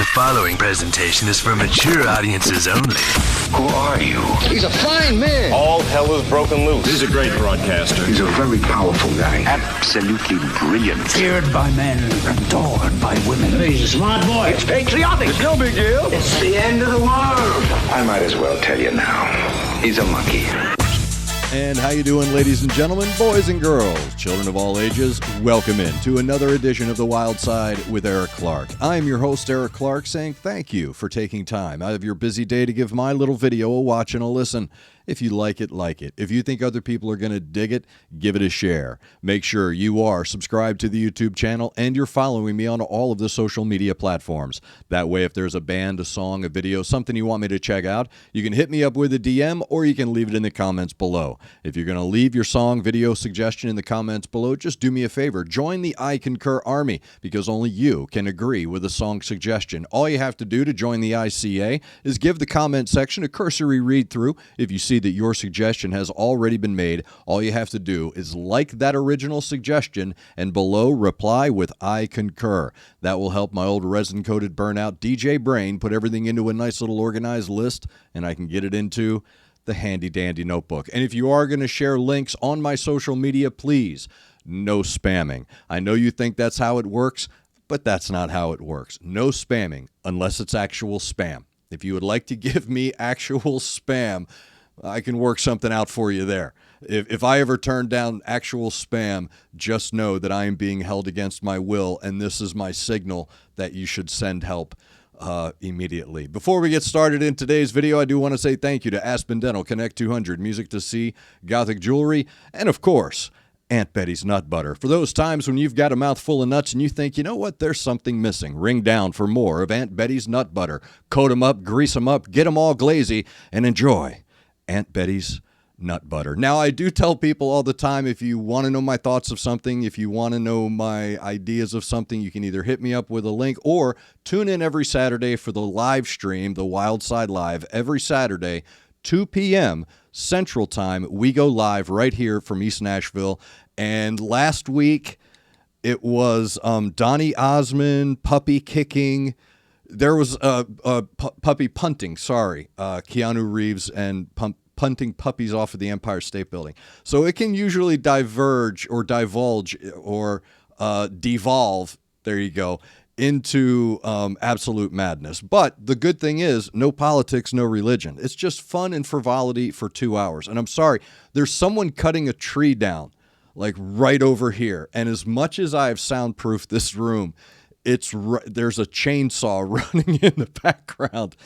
The following presentation is for mature audiences only. Who are you? He's a fine man. All hell is broken loose. He's a great broadcaster. He's a very powerful guy. Absolutely brilliant. Feared by men, adored by women. He's a smart boy. It's patriotic. It's no big deal. It's the end of the world. I might as well tell you now. He's a monkey. And how you doing, ladies and gentlemen, boys and girls, children of all ages? Welcome in to another edition of The Wild Side with Eric Clark. I'm your host, Eric Clark, saying thank you for taking time out of your busy day to give my little video a watch and a listen. If you like it, like it. If you think other people are going to dig it, give it a share. Make sure you are subscribed to the YouTube channel and you're following me on all of the social media platforms. That way, if there's a band, a song, a video, something you want me to check out, you can hit me up with a DM or you can leave it in the comments below. If you're going to leave your song, video suggestion in the comments below, just do me a favor. Join the I Concur Army because only you can agree with a song suggestion. All you have to do to join the ICA is give the comment section a cursory read through. If you see that your suggestion has already been made, all you have to do is like that original suggestion and below reply with I concur. That will help my old resin-coated burnout DJ brain put everything into a nice little organized list and I can get it into the handy-dandy notebook. And if you are going to share links on my social media, please, no spamming. I know you think that's how it works, but that's not how it works. No spamming unless it's actual spam. If you would like to give me actual spam, I can work something out for you there. If I ever turn down actual spam, just know that I am being held against my will, and this is my signal that you should send help immediately. Before we get started in today's video, I do want to say thank you to Aspen Dental, Connect 200, Music to See, Gothic Jewelry, and of course, Aunt Betty's Nut Butter. For those times when you've got a mouthful of nuts and you think, you know what, there's something missing, ring down for more of Aunt Betty's Nut Butter. Coat them up, grease them up, get them all glazy, and enjoy Aunt Betty's Nut Butter. Now, I do tell people all the time, if you want to know my thoughts of something, if you want to know my ideas of something, you can either hit me up with a link or tune in every Saturday for the live stream, the Wild Side Live, every Saturday, 2 p.m. Central Time. We go live right here from East Nashville. And last week, it was Donny Osmond, puppy kicking. There was puppy punting, Keanu Reeves and punting puppies off of the Empire State Building. So it can usually divulge or devolve, there you go, into absolute madness. But the good thing is, no politics, no religion. It's just fun and frivolity for 2 hours. And I'm sorry, there's someone cutting a tree down, like right over here. And as much as I have soundproofed this room, there's a chainsaw running in the background.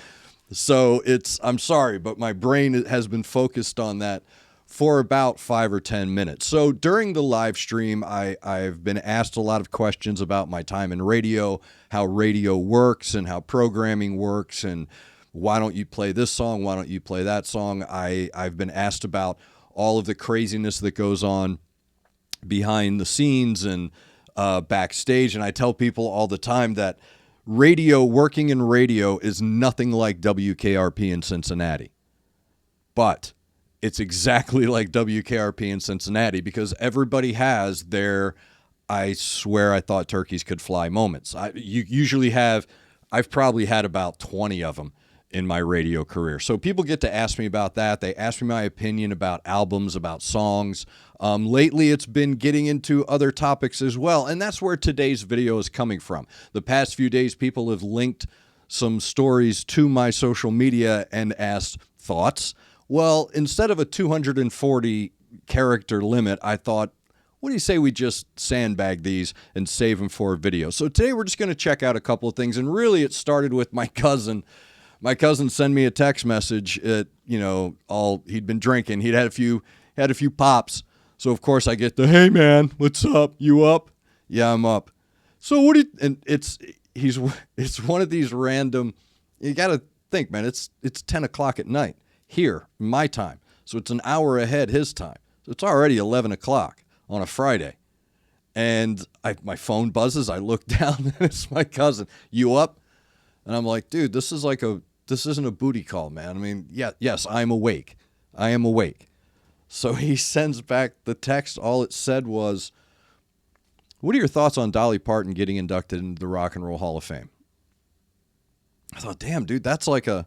So I'm sorry, but my brain has been focused on that for about 5 or 10 minutes. So during the live stream, I've been asked a lot of questions about my time in radio, how radio works and how programming works, and why don't you play this song? Why don't you play that song? I've been asked about all of the craziness that goes on behind the scenes and backstage, and I tell people all the time that working in radio is nothing like WKRP in Cincinnati. But it's exactly like WKRP in Cincinnati because everybody has their, I swear I thought turkeys could fly moments. I've probably had about 20 of them in my radio career. So people get to ask me about that. They ask me my opinion about albums, about songs. Lately, it's been getting into other topics as well, and that's where today's video is coming from. The past few days, people have linked some stories to my social media and asked thoughts. Well, instead of a 240 character limit, I thought, what do you say we just sandbag these and save them for a video? So today we're just going to check out a couple of things, and really it started with my cousin. My cousin sent me a text message. He'd been drinking. He'd had a few pops. So of course I get the, hey man, what's up? You up? Yeah, I'm up. So it's one of these random. You got to think, man. It's 10 o'clock at night here, my time. So it's an hour ahead his time. So it's already 11 o'clock on a Friday, and my phone buzzes. I look down and it's my cousin. You up? And I'm like, dude, this isn't a booty call, man. I mean, yes, I'm awake. I am awake. So he sends back the text. All it said was, what are your thoughts on Dolly Parton getting inducted into the Rock and Roll Hall of Fame? I thought, damn, dude, it's like a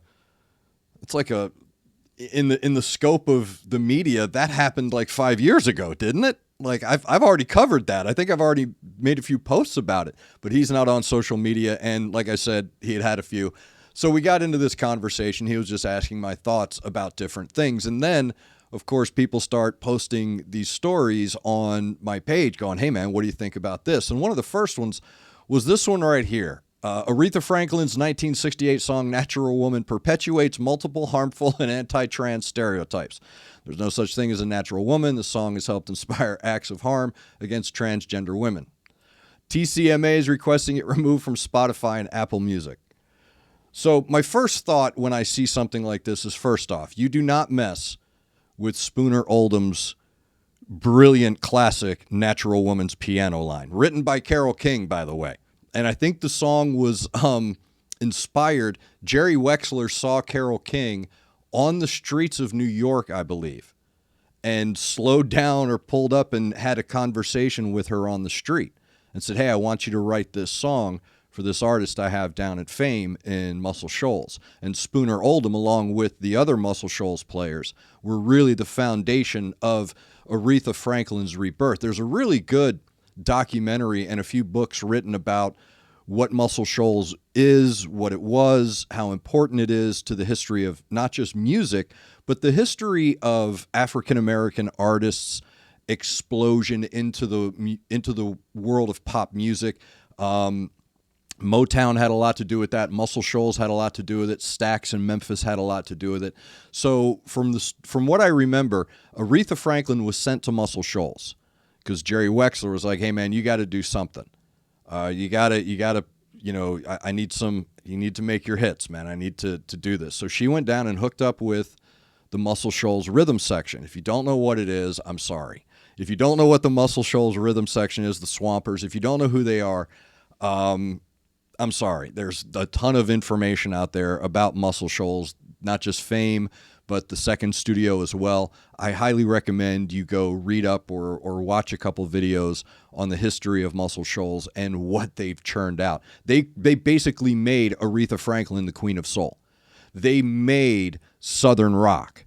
in the scope of the media, that happened like 5 years ago, didn't it? Like I've already covered that. I think I've already made a few posts about it, but he's not on social media. And like I said, he had a few. So we got into this conversation. He was just asking my thoughts about different things. And then, of course, people start posting these stories on my page going, hey, man, what do you think about this? And one of the first ones was this one right here. Aretha Franklin's 1968 song Natural Woman perpetuates multiple harmful and anti-trans stereotypes. There's no such thing as a natural woman. The song has helped inspire acts of harm against transgender women. TCMA is requesting it removed from Spotify and Apple Music. So my first thought when I see something like this is, first off, you do not mess with Spooner Oldham's brilliant classic Natural Woman's piano line, written by Carole King, by the way. And I think the song was inspired. Jerry Wexler saw Carole King on the streets of New York, I believe, and slowed down or pulled up and had a conversation with her on the street and said, hey, I want you to write this song for this artist I have down at Fame in Muscle Shoals. And Spooner Oldham, along with the other Muscle Shoals players, were really the foundation of Aretha Franklin's rebirth. There's a really good documentary and a few books written about what Muscle Shoals is, what it was, how important it is to the history of not just music, but the history of African-American artists' explosion into the world of pop music. Motown had a lot to do with that. Muscle Shoals had a lot to do with it. Stax in Memphis had a lot to do with it. So from what I remember, Aretha Franklin was sent to Muscle Shoals because Jerry Wexler was like, hey, man, you got to do something. You got to, I need some, you need to make your hits, man. I need to do this. So she went down and hooked up with the Muscle Shoals rhythm section. If you don't know what it is, I'm sorry. If you don't know what the Muscle Shoals rhythm section is, the Swampers, if you don't know who they are, I'm sorry. There's a ton of information out there about Muscle Shoals, not just Fame, but the second studio as well. I highly recommend you go read up or watch a couple videos on the history of Muscle Shoals and what they've churned out. They basically made Aretha Franklin the Queen of Soul. They made Southern rock.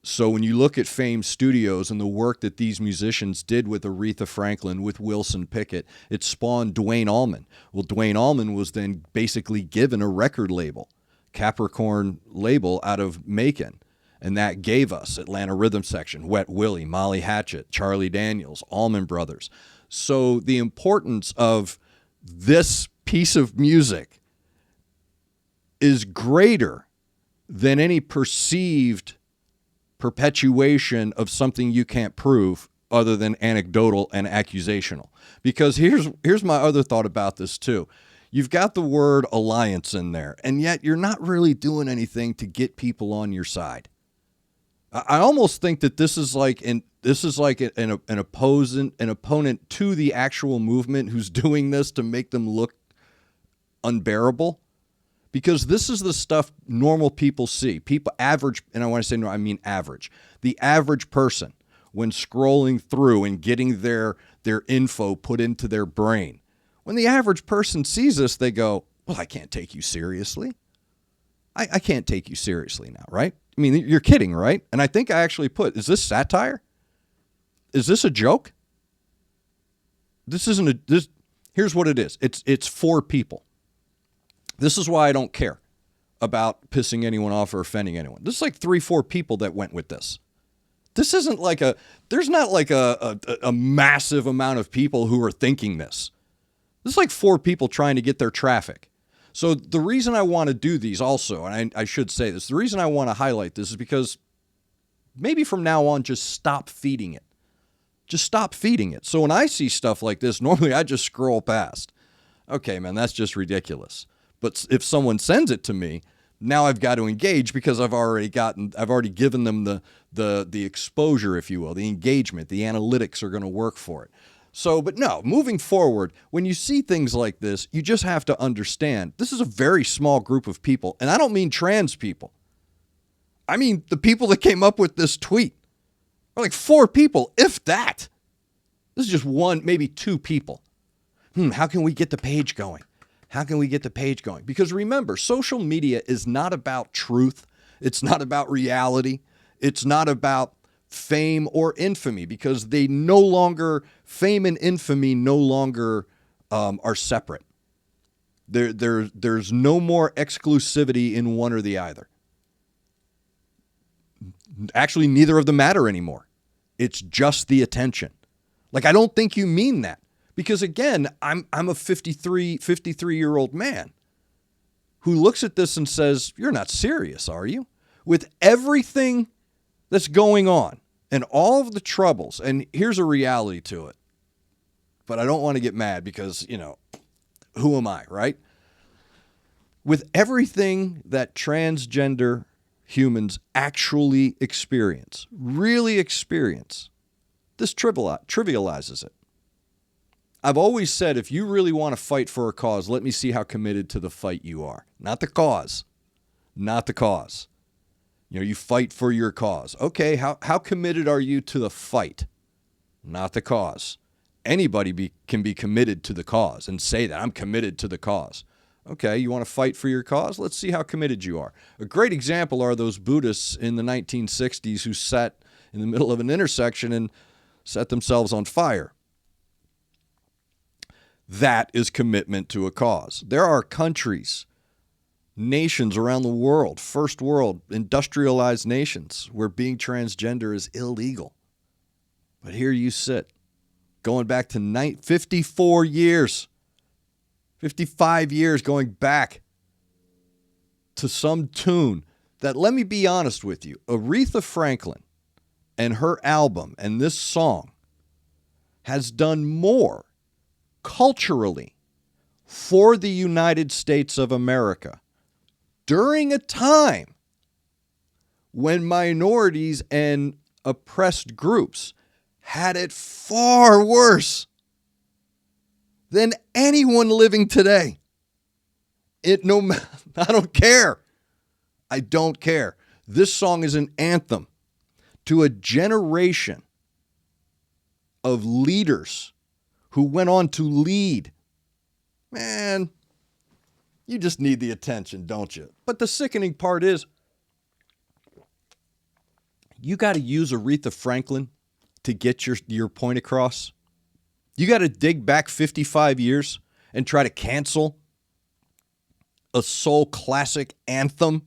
So when you look at Fame Studios and the work that these musicians did with Aretha Franklin, with Wilson Pickett, it spawned Duane Allman. Well, Duane Allman was then basically given a record label, Capricorn label out of Macon. And that gave us Atlanta Rhythm Section, Wet Willie, Molly Hatchet, Charlie Daniels, Allman Brothers. So the importance of this piece of music is greater than any perceived perpetuation of something you can't prove other than anecdotal and accusational. Because here's my other thought about this too. You've got the word alliance in there, and yet you're not really doing anything to get people on your side. I almost think that this is like an opponent to the actual movement who's doing this to make them look unbearable. Because this is the stuff normal people see. People average, and I want to say no, I mean average. The average person, when scrolling through and getting their info put into their brain, when the average person sees this, they go, well, I can't take you seriously. I can't take you seriously now, right? I mean, you're kidding, right? And I think I actually put, is this satire? Is this a joke? This isn't here's what it is. It's for people. This is why I don't care about pissing anyone off or offending anyone. This is like 3-4 people that went with this. This isn't like there's not like a massive amount of people who are thinking this. This is like 4 people trying to get their traffic. So the reason I want to do these also, and I should say this, the reason I want to highlight this is because maybe from now on, just stop feeding it. Just stop feeding it. So when I see stuff like this, normally I just scroll past. Okay, man, that's just ridiculous. But if someone sends it to me, now I've got to engage because I've already given them the exposure, if you will, the engagement, the analytics are going to work for it. So, but no, moving forward, when you see things like this, you just have to understand this is a very small group of people. And I don't mean trans people. I mean the people that came up with this tweet are like 4 people, if that. This is just 1, maybe 2 people. How can we get the page going? How can we get the page going? Because remember, social media is not about truth. It's not about reality. It's not about fame or infamy, because fame and infamy no longer are separate. There's no more exclusivity in one or the other. Actually, neither of them matter anymore. It's just the attention. Like, I don't think you mean that. Because again, I'm a 53-year-old man who looks at this and says, you're not serious, are you? With everything that's going on and all of the troubles, and here's a reality to it. But I don't want to get mad because, who am I, right? With everything that transgender humans actually really experience, this trivializes it. I've always said, if you really want to fight for a cause, let me see how committed to the fight you are. Not the cause. Not the cause. You fight for your cause. Okay, how committed are you to the fight? Not the cause. Anybody can be committed to the cause and say that I'm committed to the cause. Okay, you want to fight for your cause? Let's see how committed you are. A great example are those Buddhists in the 1960s who sat in the middle of an intersection and set themselves on fire. That is commitment to a cause. There are countries, nations around the world, first world, industrialized nations, where being transgender is illegal. But here you sit, going back to 54 years, 55 years going back to some tune that, let me be honest with you, Aretha Franklin and her album and this song has done more culturally for the United States of America during a time when minorities and oppressed groups had it far worse than anyone living today. I don't care. I don't care. This song is an anthem to a generation of leaders who went on to lead. Man, you just need the attention, don't you? But the sickening part is, you got to use Aretha Franklin to get your point across. You got to dig back 55 years and try to cancel a soul classic anthem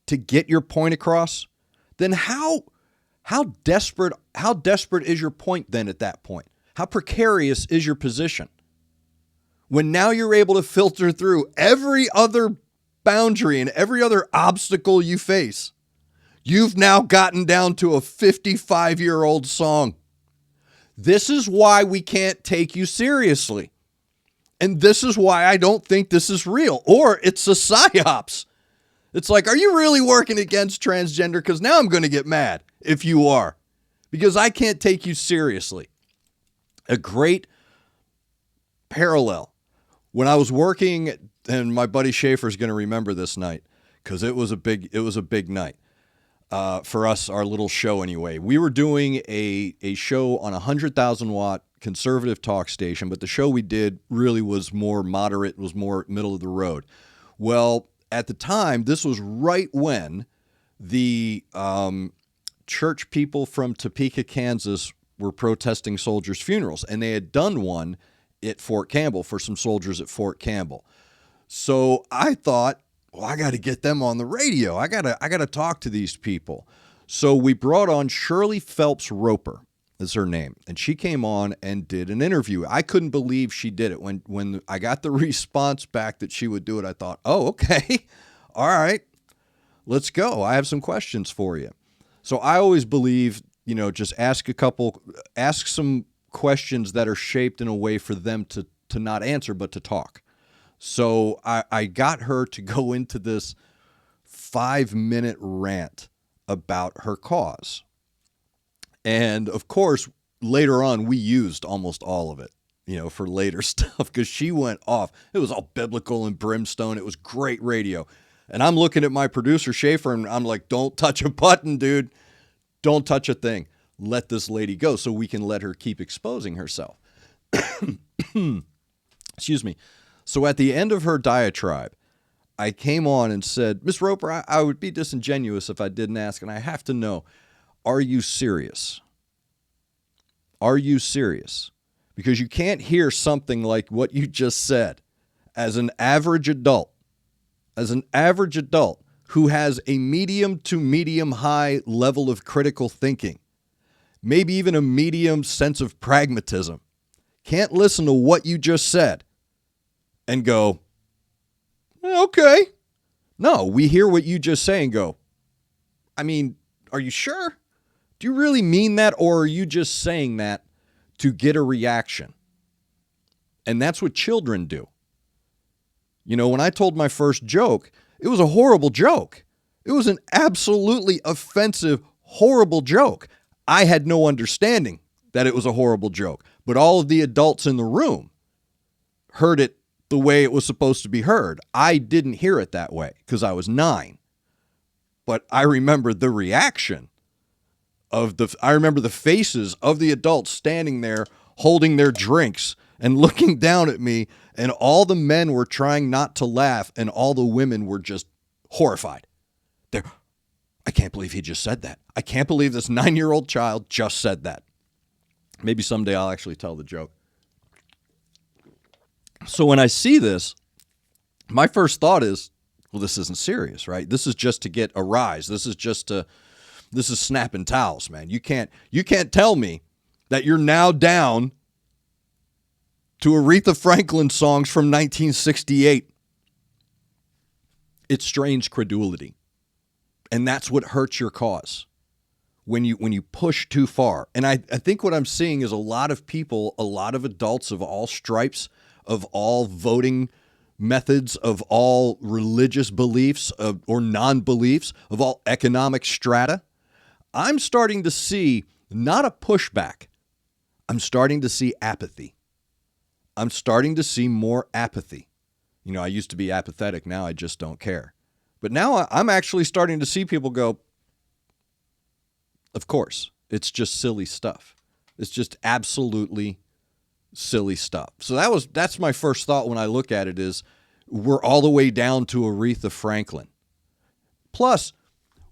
to get your point across. Then how desperate is your point then at that point? How precarious is your position? When now you're able to filter through every other boundary and every other obstacle you face, you've now gotten down to a 55-year-old song. This is why we can't take you seriously. And this is why I don't think this is real, or it's a psyops. It's like, are you really working against transgender? Because now I'm going to get mad if you are, because I can't take you seriously. A great parallel. When I was working, and my buddy Schaefer's going to remember this night because it was a big night for us, our little show anyway. We were doing a show on a 100,000 watt conservative talk station, but the show we did really was more moderate, was more middle of the road. Well, at the time, this was right when the church people from Topeka, Kansas were protesting soldiers' funerals, and they had done one at Fort Campbell for some soldiers at Fort Campbell. So I thought, well, I got to get them on the radio. I got to talk to these people. So we brought on Shirley Phelps Roper, is her name, and she came on and did an interview. I couldn't believe she did it. When I got the response back that she would do it, I thought, oh, okay, all right, let's go. I have some questions for you. So I always believe, just ask some questions that are shaped in a way for them to not answer, but to talk. So I got her to go into this 5-minute rant about her cause. And of course, later on, we used almost all of it, for later stuff, because she went off. It was all biblical and brimstone. It was great radio. And I'm looking at my producer, Schaefer, and I'm like, don't touch a button, dude. Don't touch a thing. Let this lady go so we can let her keep exposing herself. Excuse me. So at the end of her diatribe, I came on and said, Miss Roper, I would be disingenuous if I didn't ask, and I have to know, are you serious? Are you serious? Because you can't hear something like what you just said as an average adult who has a medium to medium high level of critical thinking, maybe even a medium sense of pragmatism, can't listen to what you just said and go, okay. No, we hear what you just say and go, I mean, are you sure? Do you really mean that, or are you just saying that to get a reaction? And that's what children do. You know, when I told my first joke, it was a horrible joke. It was an absolutely offensive, horrible joke. I had no understanding that it was a horrible joke, but all of the adults in the room heard it the way it was supposed to be heard. I didn't hear it that way because I was 9. But I remember the reaction I remember the faces of the adults standing there holding their drinks and looking down at me, and all the men were trying not to laugh, and all the women were just horrified. I can't believe he just said that. I can't believe this 9-year-old child just said that. Maybe someday I'll actually tell the joke. So when I see this, my first thought is, well, this isn't serious, right? This is just to get a rise. This is snapping towels, man. You can't tell me that you're now down to Aretha Franklin songs from 1968. It's strange credulity. And that's what hurts your cause when you push too far. And I think what I'm seeing is a lot of people, a lot of adults of all stripes, of all voting methods, of all religious beliefs or non-beliefs, of all economic strata. I'm starting to see not a pushback. I'm starting to see apathy. I'm starting to see more apathy. You know, I used to be apathetic. Now I just don't care. But now I'm actually starting to see people go, of course, it's just silly stuff. It's just absolutely silly stuff. So that's my first thought when I look at it is we're all the way down to Aretha Franklin. Plus,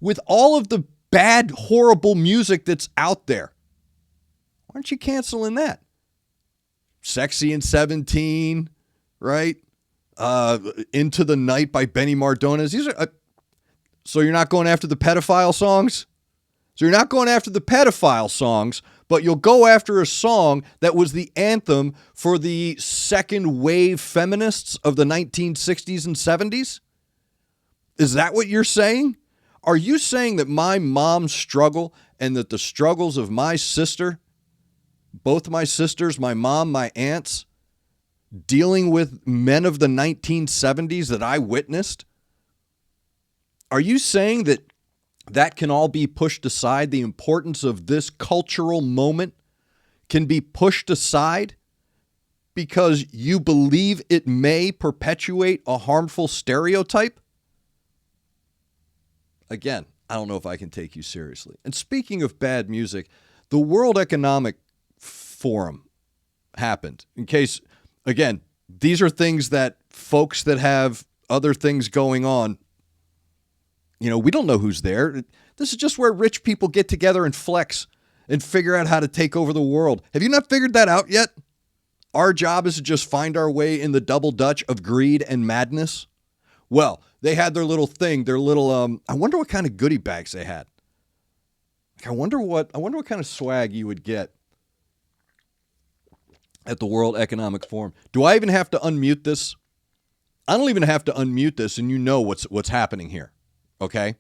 with all of the bad, horrible music that's out there, why aren't you canceling that? Sexy and 17, right? Into the Night by Benny Mardones. These are so you're not going after the pedophile songs? So you're not going after the pedophile songs, but you'll go after a song that was the anthem for the second wave feminists of the 1960s and 70s? Is that what you're saying? Are you saying that my mom's struggle and that the struggles of my sister, both my sisters, my mom, my aunts, dealing with men of the 1970s that I witnessed, are you saying that can all be pushed aside? The importance of this cultural moment can be pushed aside because you believe it may perpetuate a harmful stereotype? Again, I don't know if I can take you seriously. And speaking of bad music, the World Economic Forum happened. In case, again, these are things that folks that have other things going on, you know, we don't know who's there. This is just where rich people get together and flex and figure out how to take over the world. Have you not figured that out yet? Our job is to just find our way in the double dutch of greed and madness. Well, they had their little thing, their little, I wonder what kind of goodie bags they had. I wonder what kind of swag you would get at the World Economic Forum. Do I even have to unmute this? I don't even have to unmute this, and you know what's happening here, okay?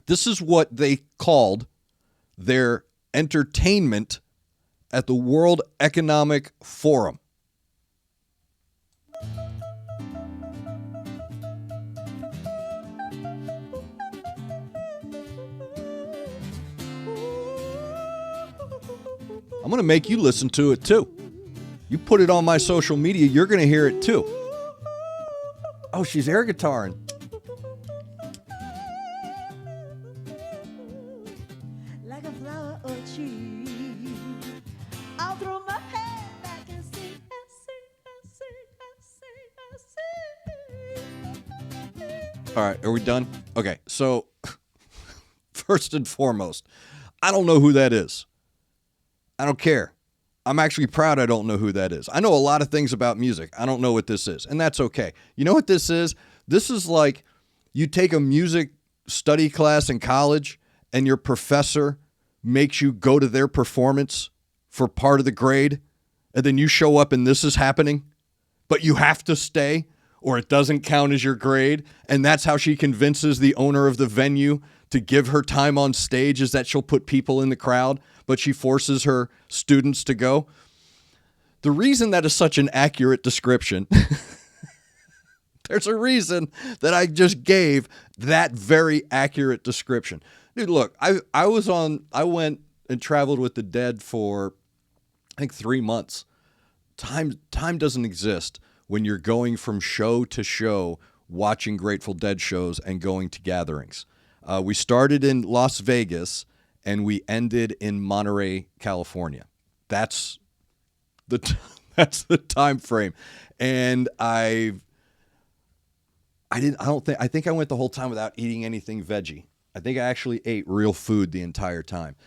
This is what they called their entertainment at the World Economic Forum. I'm going to make you listen to it too. You put it on my social media, you're going to hear it too. Oh, she's air guitaring. Like a flower or a tree, I'll throw my head back and sing, and sing, and sing. All right, are we done? Okay, so first and foremost, I don't know who that is. I don't care. I'm actually proud I don't know who that is. I know a lot of things about music. I don't know what this is, and that's okay. You know what this is? This is like you take a music study class in college and your professor makes you go to their performance for part of the grade, and then you show up and this is happening, but you have to stay or it doesn't count as your grade, and that's how she convinces the owner of the venue to give her time on stage, is that she'll put people in the crowd, but she forces her students to go. The reason that is such an accurate description, there's a reason that I just gave that very accurate description. Dude, look, I went and traveled with the Dead for, I think, 3 months. Time doesn't exist when you're going from show to show, watching Grateful Dead shows and going to gatherings. We started in Las Vegas and we ended in Monterey, California. That's the time frame. And I think I went the whole time without eating anything veggie. I think I actually ate real food the entire time.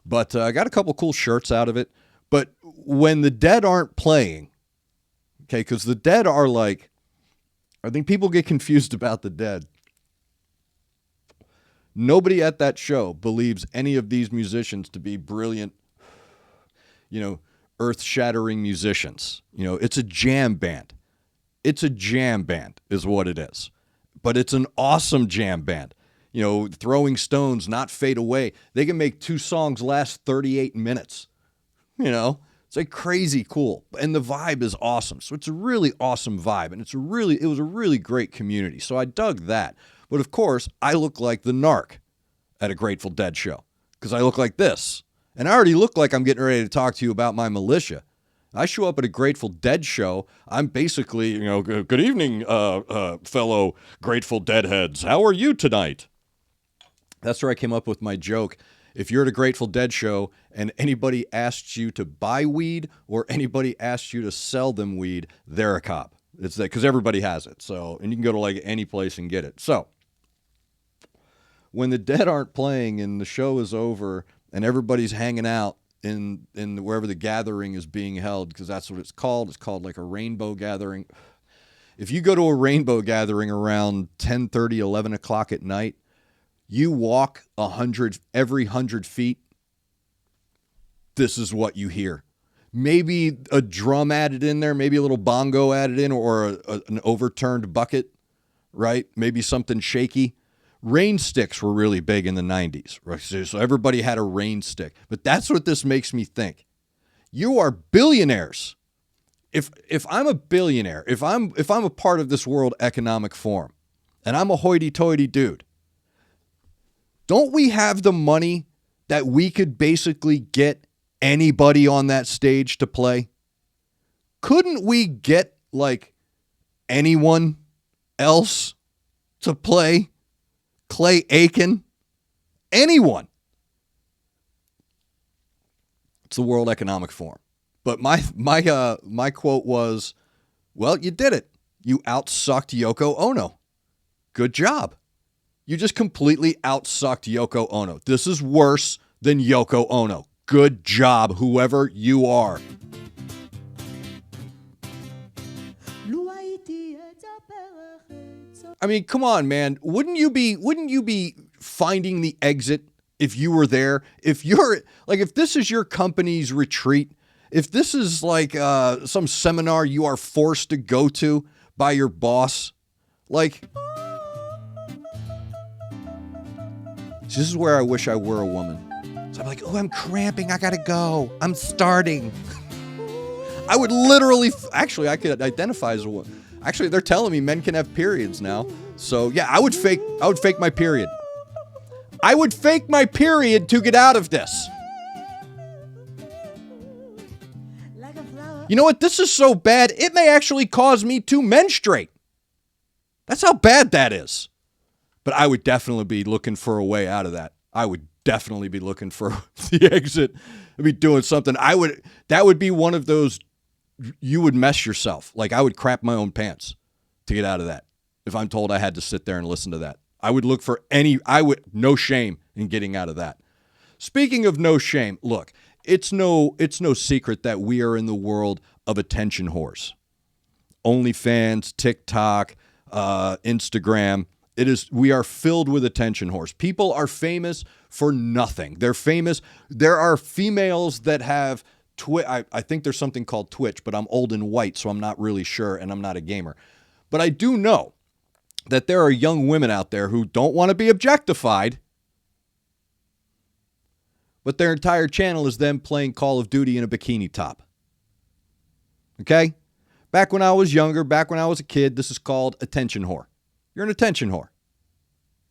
But I got a couple cool shirts out of it. But when the Dead aren't playing, okay, because the Dead are like, I think people get confused about the Dead. Nobody at that show believes any of these musicians to be brilliant, earth-shattering musicians. It's a jam band. It's a jam band is what it is. But it's an awesome jam band. Throwing Stones, Not Fade Away. They can make 2 songs last 38 minutes. It's like crazy cool. And the vibe is awesome. So it's a really awesome vibe. And it was a really great community. So I dug that. But of course, I look like the narc at a Grateful Dead show because I look like this. And I already look like I'm getting ready to talk to you about my militia. I show up at a Grateful Dead show. I'm basically, good evening, fellow Grateful Deadheads. How are you tonight? That's where I came up with my joke. If you're at a Grateful Dead show and anybody asks you to buy weed or anybody asks you to sell them weed, they're a cop. It's that because everybody has it. So, and you can go to like any place and get it. So, when the Dead aren't playing and the show is over and everybody's hanging out in wherever the gathering is being held, because that's what it's called like a rainbow gathering. If you go to a rainbow gathering around 10:30, 11 o'clock at night, you walk every 100 feet, this is what you hear. Maybe a drum added in there, maybe a little bongo added in, or an overturned bucket, right? Maybe something shaky. Rain sticks were really big in the 90s, right? So everybody had a rain stick. But that's what this makes me think. You are billionaires. If I'm a billionaire, if I'm a part of this World Economic Forum, and I'm a hoity-toity dude, don't we have the money that we could basically get anybody on that stage to play? Couldn't we get like anyone else to play? Clay Aiken? Anyone? It's the World Economic Forum. But my quote was, well, you did it. You outsucked Yoko Ono. Good job. You just completely outsucked Yoko Ono. This is worse than Yoko Ono. Good job, whoever you are. I mean, come on, man. Wouldn't you be finding the exit if you were there? If this is your company's retreat, if this is like some seminar you are forced to go to by your boss, like, this is where I wish I were a woman. So I'm like, oh, I'm cramping. I gotta go. I'm starting. I would literally, actually, I could identify as a woman. Actually, they're telling me men can have periods now. So yeah, I would fake my period. I would fake my period to get out of this. You know what? This is so bad, it may actually cause me to menstruate. That's how bad that is. But I would definitely be looking for a way out of that. I would definitely be looking for the exit. I'd be doing something. That would be one of those, you would mess yourself. Like I would crap my own pants to get out of that. if I'm told I had to sit there and listen to that. I would look for no shame in getting out of that. Speaking of no shame, look, it's no secret that we are in the world of attention whores. OnlyFans, TikTok, Instagram. We are filled with attention whores. People are famous for nothing. They're famous. There are females that have I think there's something called Twitch, but I'm old and white, so I'm not really sure, and I'm not a gamer. But I do know that there are young women out there who don't want to be objectified, but their entire channel is them playing Call of Duty in a bikini top. Okay? Back when I was younger, back when I was a kid, this is called attention whore. You're an attention whore.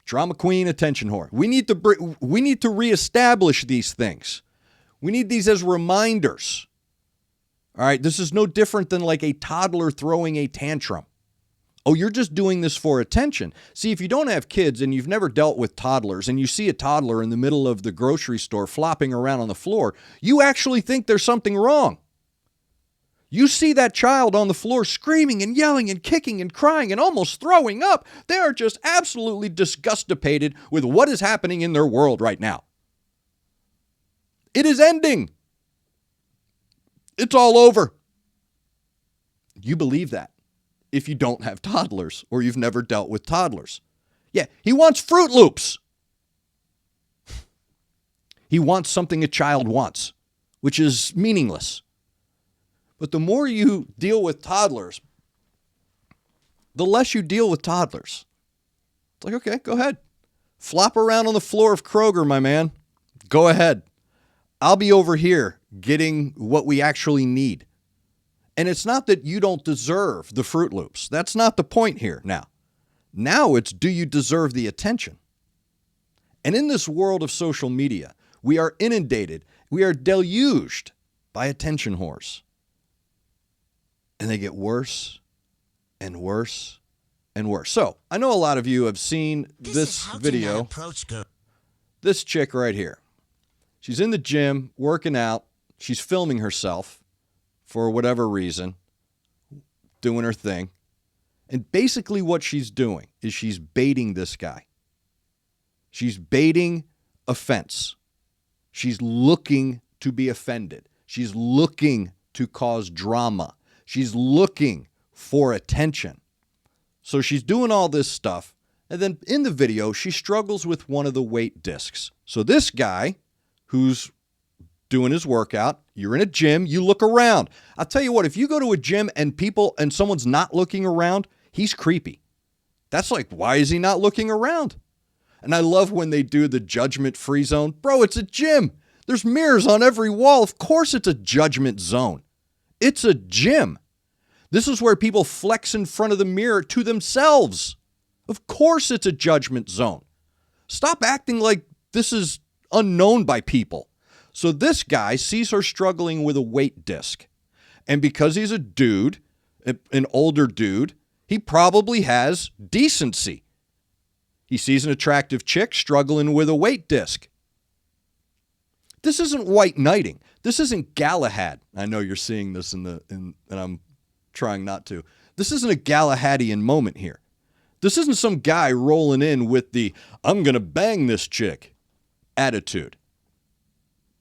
Drama queen, attention whore. We need to reestablish these things. We need these as reminders. All right, this is no different than like a toddler throwing a tantrum. Oh, you're just doing this for attention. See, if you don't have kids and you've never dealt with toddlers and you see a toddler in the middle of the grocery store flopping around on the floor, you actually think there's something wrong. You see that child on the floor screaming and yelling and kicking and crying and almost throwing up. They are just absolutely disgustipated with what is happening in their world right now. It is ending. It's all over. You believe that if you don't have toddlers or you've never dealt with toddlers. Yeah, he wants Fruit Loops. He wants something a child wants, which is meaningless. But the more you deal with toddlers, the less you deal with toddlers. It's like, okay, go ahead. Flop around on the floor of Kroger, my man. Go ahead. I'll be over here getting what we actually need. And it's not that you don't deserve the Fruit Loops. That's not the point here now. Now it's, do you deserve the attention? And in this world of social media, we are inundated, we are deluged by attention whores. And they get worse and worse and worse. So, I know a lot of you have seen this video. This chick right here. She's in the gym, working out. She's filming herself for whatever reason, doing her thing. And basically what she's doing is she's baiting this guy. She's baiting offense. She's looking to be offended. She's looking to cause drama. She's looking for attention. So she's doing all this stuff. And then in the video, she struggles with one of the weight discs. So this guy who's doing his workout, you're in a gym, you look around. I'll tell you what, if you go to a gym and someone's not looking around, he's creepy. That's like, why is he not looking around? And I love when they do the judgment-free zone. Bro, it's a gym. There's mirrors on every wall. Of course it's a judgment zone. It's a gym. This is where people flex in front of the mirror to themselves. Of course it's a judgment zone. Stop acting like this is unknown by people. So this guy sees her struggling with a weight disc. And because he's a dude, an older dude, he probably has decency. He sees an attractive chick struggling with a weight disc. This isn't white knighting. This isn't Galahad. I know you're seeing this and I'm trying not to. This isn't a Galahadian moment here. This isn't some guy rolling in with the I'm going to bang this chick attitude.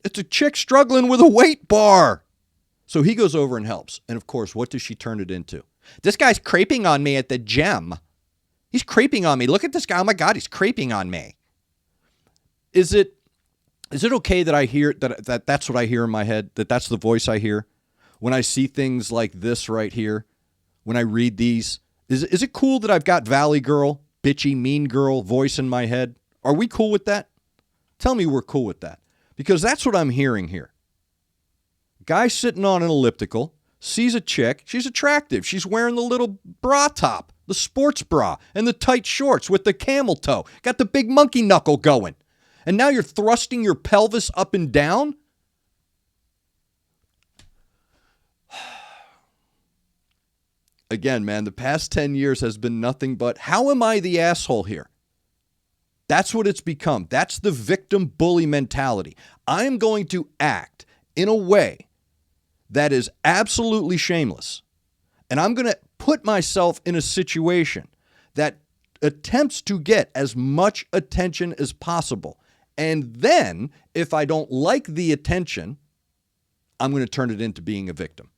It's a chick struggling with a weight bar. So he goes over and helps. And of course, what does she turn it into? This guy's creeping on me at the gym. He's creeping on me. Look at this guy. Oh my God, he's creeping on me. Is it okay that I hear that's what I hear in my head? That's the voice I hear when I see things like this right here? When I read these, is it cool that I've got Valley Girl, bitchy, mean girl voice in my head? Are we cool with that? Tell me we're cool with that. Because that's what I'm hearing here. Guy sitting on an elliptical, sees a chick. She's attractive. She's wearing the little bra top, the sports bra, and the tight shorts with the camel toe. Got the big monkey knuckle going. And now you're thrusting your pelvis up and down? Again, man, the past 10 years has been nothing but, how am I the asshole here? That's what it's become. That's the victim bully mentality. I am going to act in a way that is absolutely shameless. And I'm going to put myself in a situation that attempts to get as much attention as possible. And then, if I don't like the attention, I'm going to turn it into being a victim.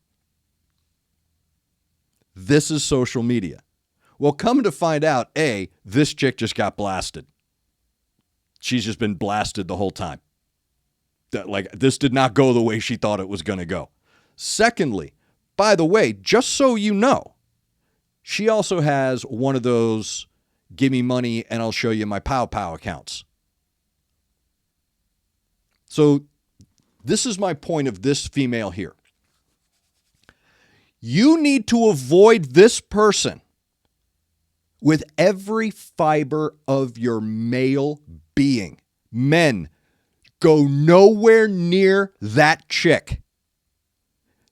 This is social media. Well, come to find out, A, this chick just got blasted. She's just been blasted the whole time. This did not go the way she thought it was going to go. Secondly, by the way, just so you know, she also has one of those give me money and I'll show you my pow pow accounts. So this is my point of this female here. You need to avoid this person with every fiber of your male being. Men, go nowhere near that chick.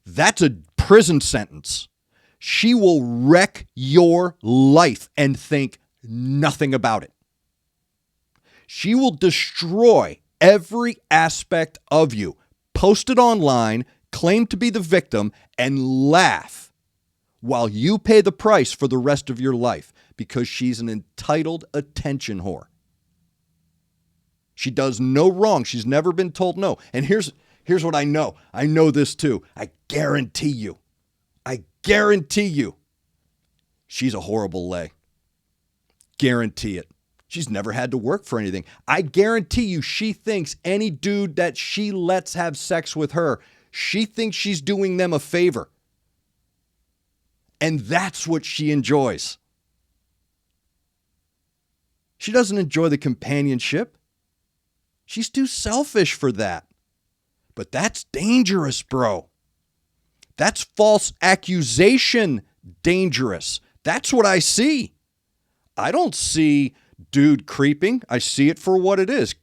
That's a prison sentence. She will wreck your life and think nothing about it. She will destroy every aspect of you. Post it online, claim to be the victim, and laugh while you pay the price for the rest of your life because she's an entitled attention whore. She does no wrong. She's never been told no. And here's what I know. I know this too. I guarantee you. She's a horrible lay. Guarantee it. She's never had to work for anything. I guarantee you she thinks any dude that she lets have sex with her, she thinks she's doing them a favor. And that's what she enjoys. She doesn't enjoy the companionship. She's too selfish for that. But that's dangerous, bro. That's false accusation dangerous. That's what I see. I don't see dude creeping. I see it for what it is.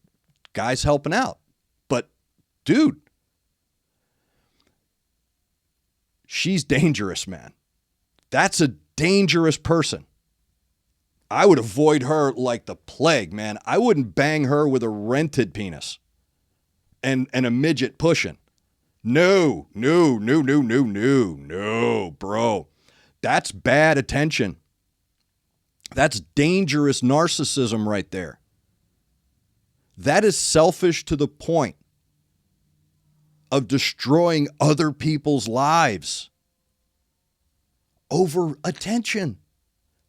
Guys helping out. But, dude, she's dangerous, man. That's a dangerous person. I would avoid her like the plague, man. I wouldn't bang her with a rented penis and a midget pushing. No, bro. That's bad attention. That's dangerous narcissism right there. That is selfish to the point of destroying other people's lives over attention.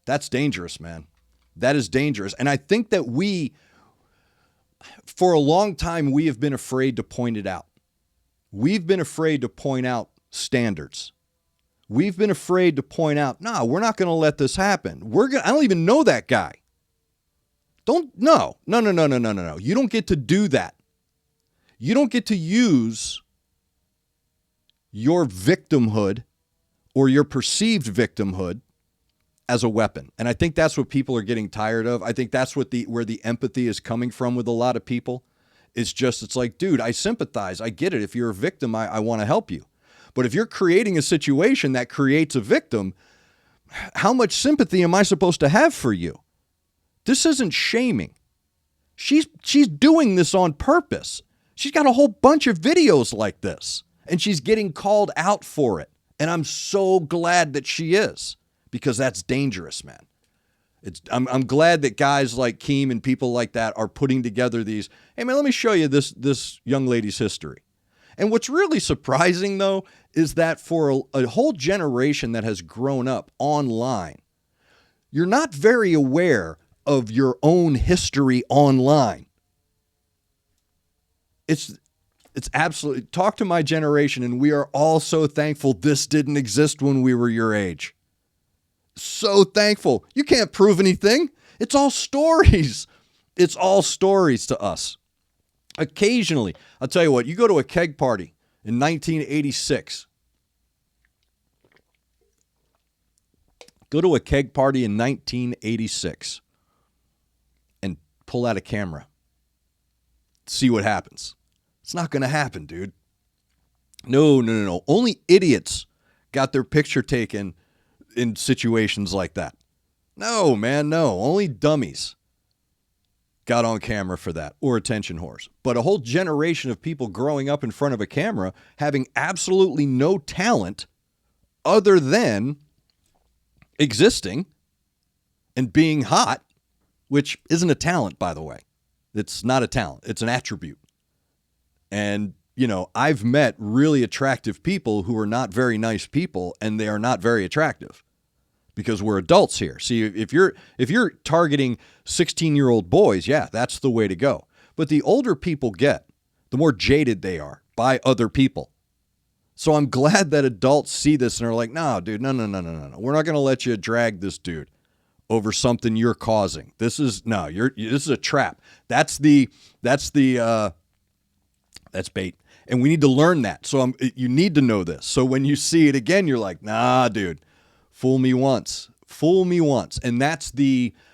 That's dangerous, man. That is dangerous. And I think that for a long time, we have been afraid to point it out. We've been afraid to point out standards. We've been afraid to point out, no, we're not going to let this happen. I don't even know that guy. No. You don't get to do that. You don't get to use your victimhood or your perceived victimhood as a weapon. And I think that's what people are getting tired of. I think that's where the empathy is coming from with a lot of people. It's like, dude, I sympathize. I get it. If you're a victim, I want to help you. But if you're creating a situation that creates a victim, how much sympathy am I supposed to have for you? This isn't shaming. She's doing this on purpose. She's got a whole bunch of videos like this, and she's getting called out for it. And I'm so glad that she is, because that's dangerous, man. I'm glad that guys like Keem and people like that are putting together these, hey, man, let me show you this young lady's history. And what's really surprising, though, is that for a whole generation that has grown up online, you're not very aware of your own history online. It's absolutely, talk to my generation, and we are all so thankful this didn't exist when we were your age. So thankful. You can't prove anything. It's all stories. It's all stories to us. Occasionally, I'll tell you what, you go to a keg party in 1986. Go to a keg party in 1986 and pull out a camera. See what happens. It's not going to happen, dude. No. Only idiots got their picture taken in situations like that. No, man, no. Only dummies got on camera for that, or attention whores. But a whole generation of people growing up in front of a camera having absolutely no talent other than existing and being hot, which isn't a talent, by the way. It's not a talent. It's an attribute. And, you know, I've met really attractive people who are not very nice people, and they are not very attractive because we're adults here. See, if you're targeting 16-year-old boys, yeah, that's the way to go. But the older people get, the more jaded they are by other people. So I'm glad that adults see this and are like, no, dude, no. We're not going to let you drag this dude over something you're causing. This is a trap. That's bait. And we need to learn that. So you need to know this. So when you see it again, you're like, nah, dude, fool me once. And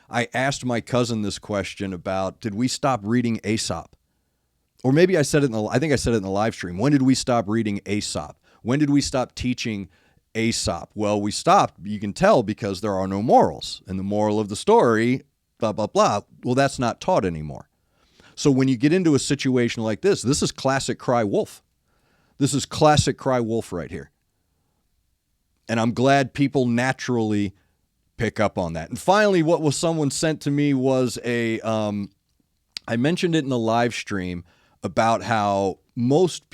I asked my cousin this question about, did we stop reading Aesop? Or maybe I said it I think I said it in the live stream. When did we stop reading Aesop? When did we stop teaching Aesop? Well, we stopped, you can tell, because there are no morals. And the moral of the story, blah, blah, blah, well, that's not taught anymore. So when you get into a situation like this is classic cry wolf. This is classic cry wolf right here. And I'm glad people naturally pick up on that. And finally, what was someone sent to me was I mentioned it in the live stream about how most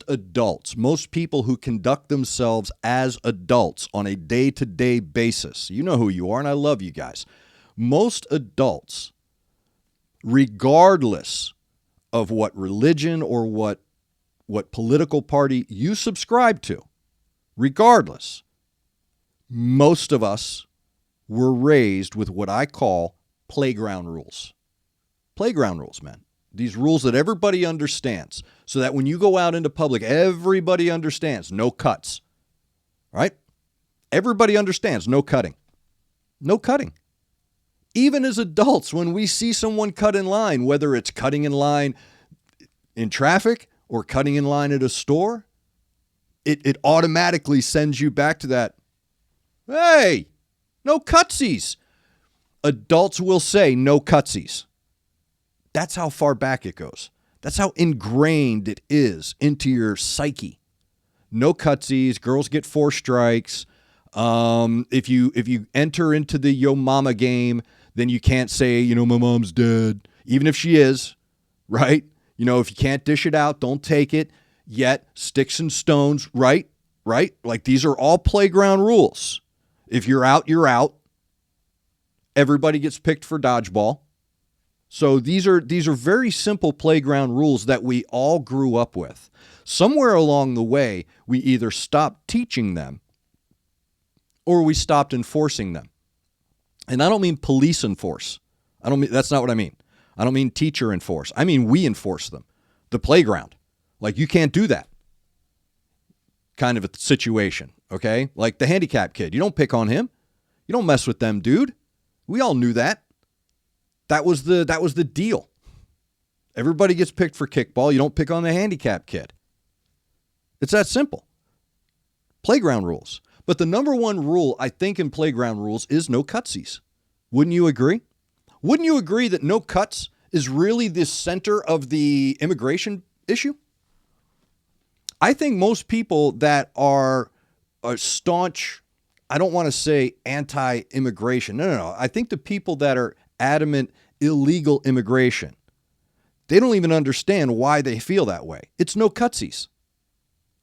adults, most people who conduct themselves as adults on a day-to-day basis, you know who you are, and I love you guys. Most adults, regardless of what religion or what political party you subscribe to, regardless, most of us were raised with what I call playground rules. Playground rules, man. These rules that everybody understands, so that when you go out into public, everybody understands no cuts, right? Everybody understands no cutting. No cutting. Even as adults, when we see someone cut in line, whether it's cutting in line in traffic or cutting in line at a store, it automatically sends you back to that, hey, no cutsies. Adults will say no cutsies. That's how far back it goes. That's how ingrained it is into your psyche. No cutsies. Girls get 4 strikes. If you enter into the yo mama game, then you can't say, you know, my mom's dead, even if she is, right? You know, if you can't dish it out, don't take it. Yet sticks and stones, right? Like these are all playground rules. If you're out, you're out. Everybody gets picked for dodgeball. So these are very simple playground rules that we all grew up with. Somewhere along the way, we either stopped teaching them or we stopped enforcing them. And I don't mean police enforce. That's not what I mean. I don't mean teacher enforce. I mean we enforce them. The playground. Like you can't do that kind of a situation, okay? Like the handicapped kid. You don't pick on him. You don't mess with them, dude. We all knew that. That was the deal. Everybody gets picked for kickball. You don't pick on the handicapped kid. It's that simple. Playground rules. But the number one rule, I think, in playground rules is no cutsies. Wouldn't you agree? Wouldn't you agree that no cuts is really the center of the immigration issue? I think most people that are staunch, I don't want to say anti-immigration. No. I think the people that are adamant illegal immigration, they don't even understand why they feel that way. It's no cutsies.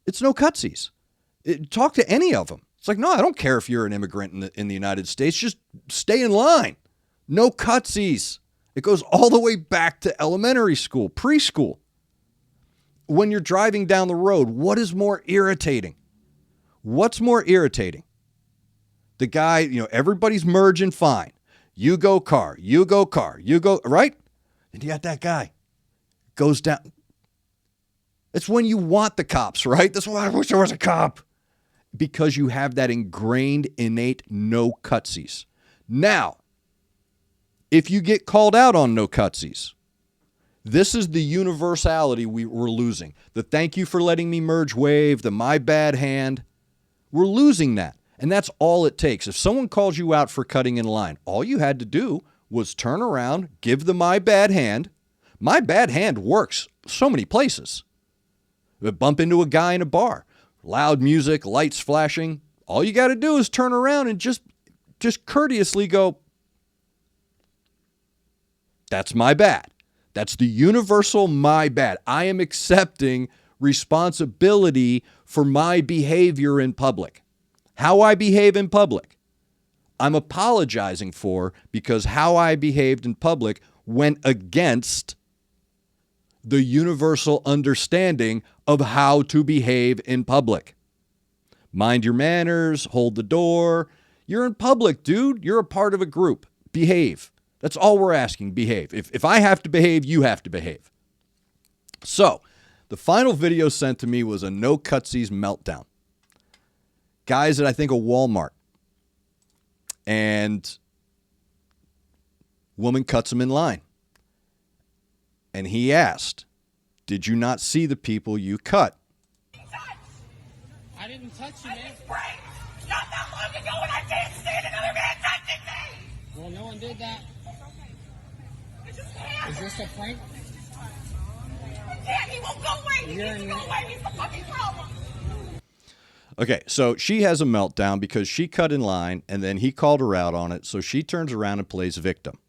It's no cutsies. Talk to any of them. It's like, no, I don't care if you're an immigrant in the United States. Just stay in line. No cutsies. It goes all the way back to elementary school, preschool. When you're driving down the road, what is more irritating? What's more irritating? The guy, you know, everybody's merging fine. You go car, right? And you got that guy. Goes down. It's when you want the cops, right? That's why I wish there was a cop. Because you have that ingrained, innate no cutsies. Now, if you get called out on no cutsies, this is the universality we're losing. The thank you for letting me merge wave, the my bad hand. We're losing that. And that's all it takes. If someone calls you out for cutting in line, all you had to do was turn around, give the my bad hand. My bad hand works so many places. Bump into a guy in a bar, loud music, lights flashing. All you got to do is turn around and just just courteously go, that's my bad. That's the universal my bad. I am accepting responsibility for my behavior in public. How I behave in public, I'm apologizing for, because how I behaved in public went against the universal understanding of how to behave in public. Mind your manners, hold the door. You're in public, dude. You're a part of a group. Behave. That's all we're asking, behave. If I have to behave, you have to behave. So, the final video sent to me was a no cutsies meltdown. Guys at, I think, a Walmart. And woman cuts him in line. And he asked, did you not see the people you cut? I didn't touch you, man. Not that long ago when I can't stand another man touching me! Well, no one did that. I just can't. Is this a prank? He won't go away. He needs to go away. He's the fucking problem. Okay, so she has a meltdown because she cut in line, and then he called her out on it, so she turns around and plays victim.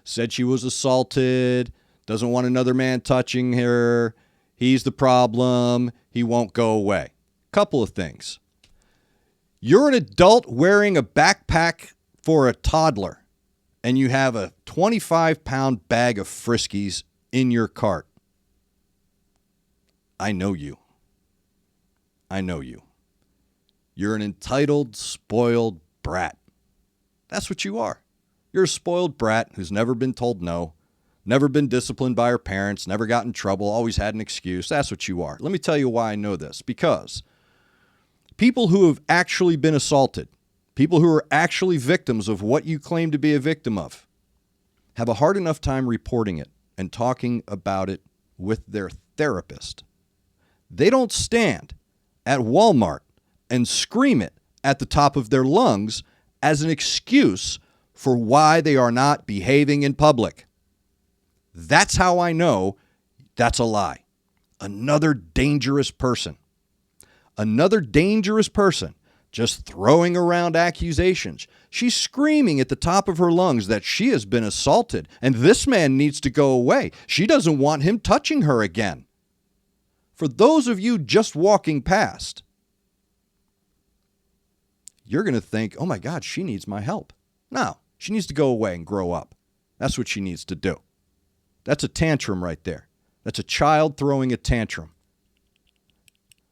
Said she was assaulted, doesn't want another man touching her, he's the problem, he won't go away. Couple of things. You're an adult wearing a backpack for a toddler, and you have a 25-pound bag of Friskies in your cart. I know you. I know you. You're an entitled, spoiled brat. That's what you are. You're a spoiled brat who's never been told no, never been disciplined by her parents, never got in trouble, always had an excuse. That's what you are. Let me tell you why I know this. Because people who have actually been assaulted, people who are actually victims of what you claim to be a victim of, have a hard enough time reporting it and talking about it with their therapist. They don't stand at Walmart and scream it at the top of their lungs as an excuse for why they are not behaving in public. That's how I know that's a lie. Another dangerous person. Another dangerous person just throwing around accusations. She's screaming at the top of her lungs that she has been assaulted and this man needs to go away. She doesn't want him touching her again. For those of you just walking past, you're going to think, oh my God, she needs my help. No, she needs to go away and grow up. That's what she needs to do. That's a tantrum right there. That's a child throwing a tantrum.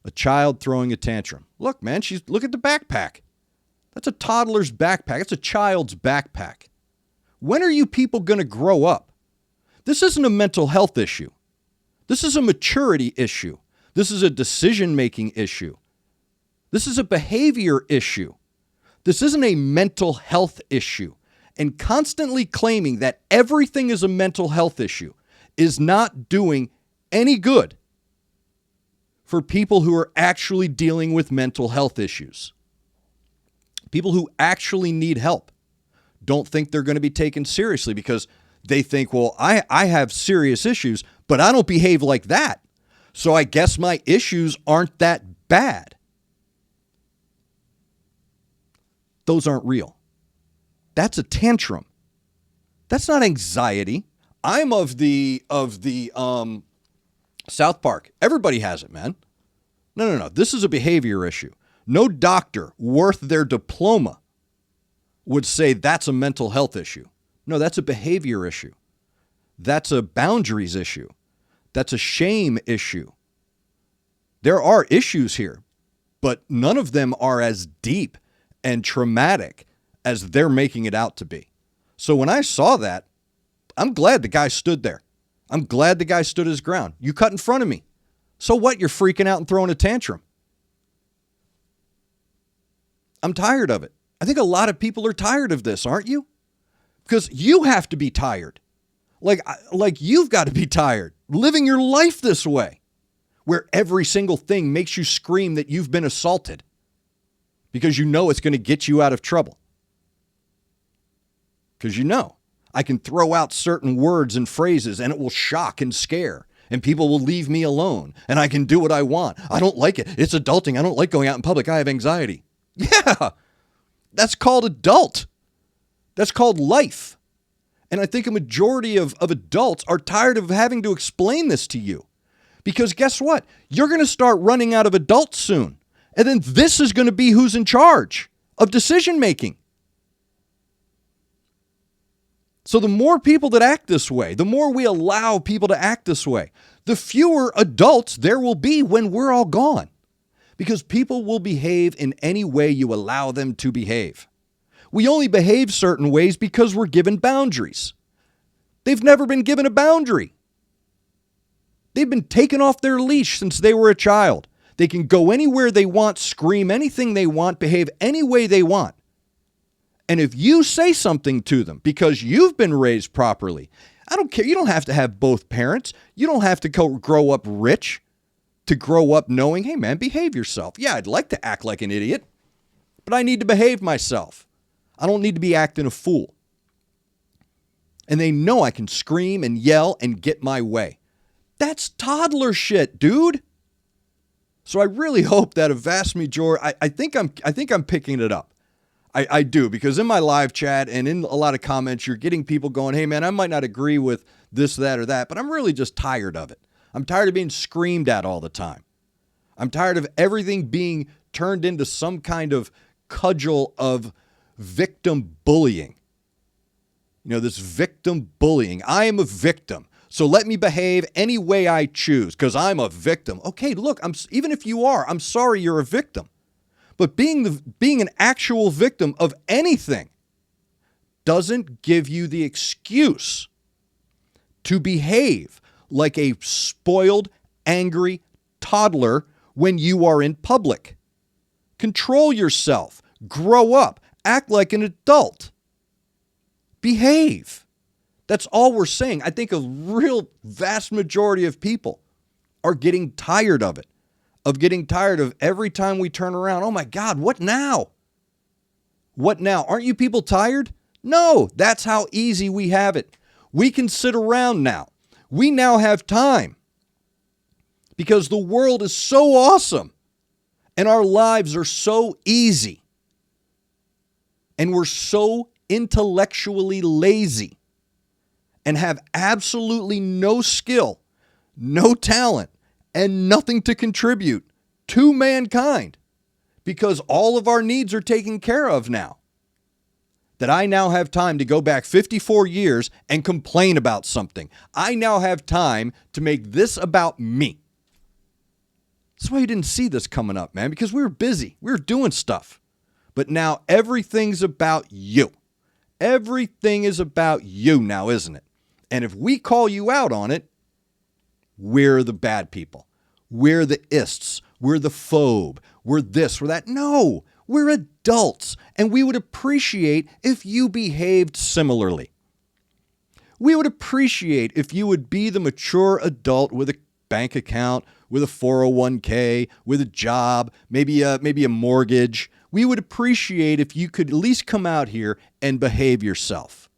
A child throwing a tantrum. Look, man, look at the backpack. That's a toddler's backpack. That's a child's backpack. When are you people going to grow up? This isn't a mental health issue. This is a maturity issue. This is a decision-making issue. This is a behavior issue. This isn't a mental health issue. And constantly claiming that everything is a mental health issue is not doing any good for people who are actually dealing with mental health issues. People who actually need help don't think they're going to be taken seriously because they think, well, I have serious issues, but I don't behave like that. So I guess my issues aren't that bad. Those aren't real. That's a tantrum. That's not anxiety. I'm of the South Park. Everybody has it, man. No. This is a behavior issue. No doctor worth their diploma would say that's a mental health issue. No, that's a behavior issue. That's a boundaries issue. That's a shame issue. There are issues here, but none of them are as deep and traumatic as they're making it out to be. So when I saw that, I'm glad the guy stood there. I'm glad the guy stood his ground. You cut in front of me. So what? You're freaking out and throwing a tantrum. I'm tired of it. I think a lot of people are tired of this, aren't you? Because you have to be tired. Like you've got to be tired living your life this way, where every single thing makes you scream that you've been assaulted because you know it's going to get you out of trouble. Because you know, I can throw out certain words and phrases and it will shock and scare and people will leave me alone and I can do what I want. I don't like it. It's adulting. I don't like going out in public. I have anxiety. Yeah, That's called adult. That's called life. And I think a majority of adults are tired of having to explain this to you. Because guess what? You're going to start running out of adults soon. And then this is going to be who's in charge of decision making. So the more people that act this way, the more we allow people to act this way, the fewer adults there will be when we're all gone. Because people will behave in any way you allow them to behave. We only behave certain ways because we're given boundaries. They've never been given a boundary. They've been taken off their leash since they were a child. They can go anywhere they want, scream anything they want, behave any way they want. And if you say something to them because you've been raised properly, I don't care. You don't have to have both parents. You don't have to grow up rich to grow up knowing, hey, man, behave yourself. Yeah, I'd like to act like an idiot, but I need to behave myself. I don't need to be acting a fool. And they know I can scream and yell and get my way. That's toddler shit, dude. So I really hope that a vast majority, I think I'm picking it up. I do, because in my live chat and in a lot of comments, you're getting people going, hey, man, I might not agree with this, that, or that, but I'm really just tired of it. I'm tired of being screamed at all the time. I'm tired of everything being turned into some kind of cudgel of victim bullying. You know, this victim bullying. I am a victim, so let me behave any way I choose because I'm a victim. Okay, look, even if you are, I'm sorry you're a victim. But being an actual victim of anything doesn't give you the excuse to behave like a spoiled, angry toddler when you are in public. Control yourself. Grow up. Act like an adult. Behave. That's all we're saying. I think a real vast majority of people are getting tired of it. Of getting tired of every time we turn around, oh my God, what now? What now? Aren't you people tired? No, that's how easy we have it. We can sit around now. We now have time because the world is so awesome and our lives are so easy and we're so intellectually lazy and have absolutely no skill, no talent, and nothing to contribute to mankind because all of our needs are taken care of now. That I now have time to go back 54 years and complain about something. I now have time to make this about me. That's why you didn't see this coming up, man, because we were busy. We were doing stuff. But now everything's about you. Everything is about you now, isn't it? And if we call you out on it, we're the bad people. We're the ists. We're the phobe. We're this, we're that. No, we're adults, and we would appreciate if you behaved similarly. We would appreciate if you would be the mature adult with a bank account, with a 401k, with a job, maybe a mortgage. We would appreciate if you could at least come out here and behave yourself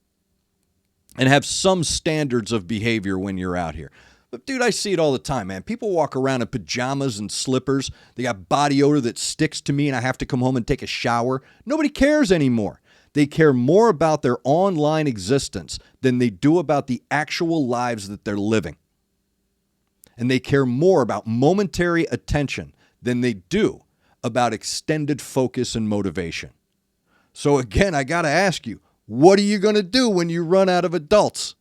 and have some standards of behavior when you're out here. But dude, I see it all the time, man. People walk around in pajamas and slippers. They got body odor that sticks to me and I have to come home and take a shower. Nobody cares anymore. They care more about their online existence than they do about the actual lives that they're living. And they care more about momentary attention than they do about extended focus and motivation. So again, I got to ask you, what are you going to do when you run out of adults?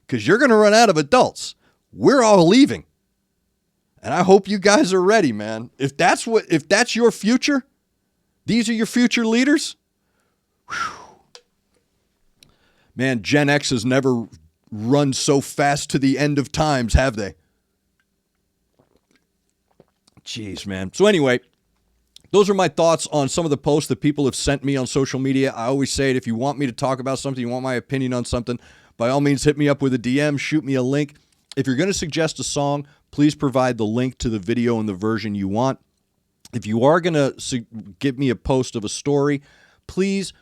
Because you're going to run out of adults. We're all leaving. And I hope you guys are ready, man. If that's your future, these are your future leaders. Whew. Man, Gen X has never run so fast to the end of times, have they? Jeez, man. So anyway, those are my thoughts on some of the posts that people have sent me on social media. I always say it, if you want me to talk about something, you want my opinion on something, by all means, hit me up with a DM, shoot me a link. If you're going to suggest a song, please provide the link to the video and the version you want. If you are going to give me a post of a story, please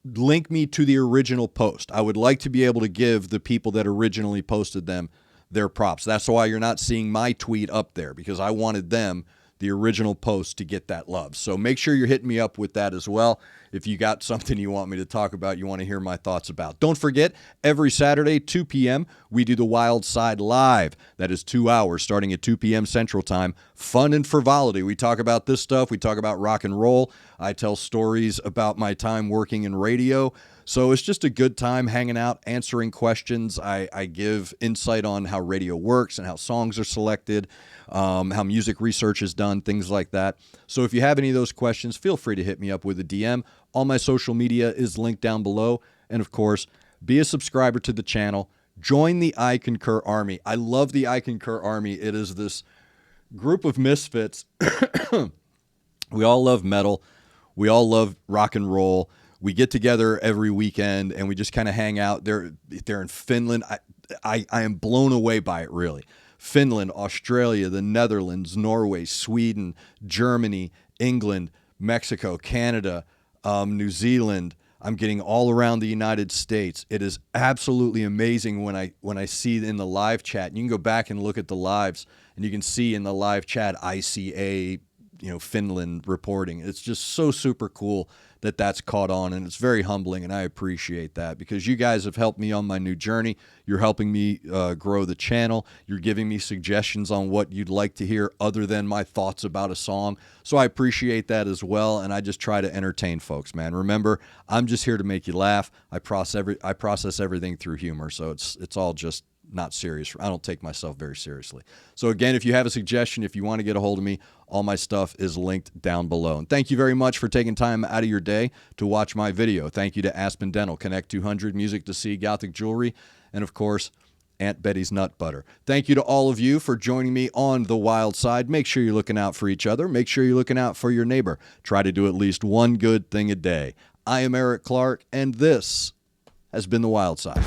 link me to the original post. I would like to be able to give the people that originally posted them their props. That's why you're not seeing my tweet up there, because I wanted them, the original post, to get that love. So make sure you're hitting me up with that as well. if you got something you want me to talk about, you want to hear my thoughts about. Don't forget, every Saturday, 2 p.m., we do the Wild Side Live. That is 2 hours starting at 2 p.m. Central Time. Fun and frivolity. We talk about this stuff. We talk about rock and roll. I tell stories about my time working in radio. So it's just a good time hanging out, answering questions. I give insight on how radio works and how songs are selected, how music research is done, things like that. So if you have any of those questions, feel free to hit me up with a DM. All my social media is linked down below. And of course, be a subscriber to the channel. Join the I Concur Army. I love the I Concur Army. It is this group of misfits. We all love metal. We all love rock and roll. We get together every weekend and we just kind of hang out. They're in Finland. I am blown away by it, really. Finland, Australia, the Netherlands, Norway, Sweden, Germany, England, Mexico, Canada, New Zealand. I'm getting all around the United States. It is absolutely amazing when I see in the live chat. And you can go back and look at the lives, and you can see in the live chat ICA, Finland reporting. It's just so super cool that that's caught on, and it's very humbling, and I appreciate that because you guys have helped me on my new journey. You're helping me grow the channel. You're giving me suggestions on what you'd like to hear other than my thoughts about a song. So I appreciate that as well, and I just try to entertain folks, man. Remember, I'm just here to make you laugh. I process everything through humor, so it's all just not serious. I don't take myself very seriously. So again, if you have a suggestion, if you want to get a hold of me, all my stuff is linked down below. And thank you very much for taking time out of your day to watch my video. Thank you to Aspen Dental, Connect 200, Music to See, Gothic Jewelry, and of course, Aunt Betty's Nut Butter. Thank you to all of you for joining me on The Wild Side. Make sure you're looking out for each other. Make sure you're looking out for your neighbor. Try to do at least one good thing a day. I am Eric Clark, and this has been The Wild Side.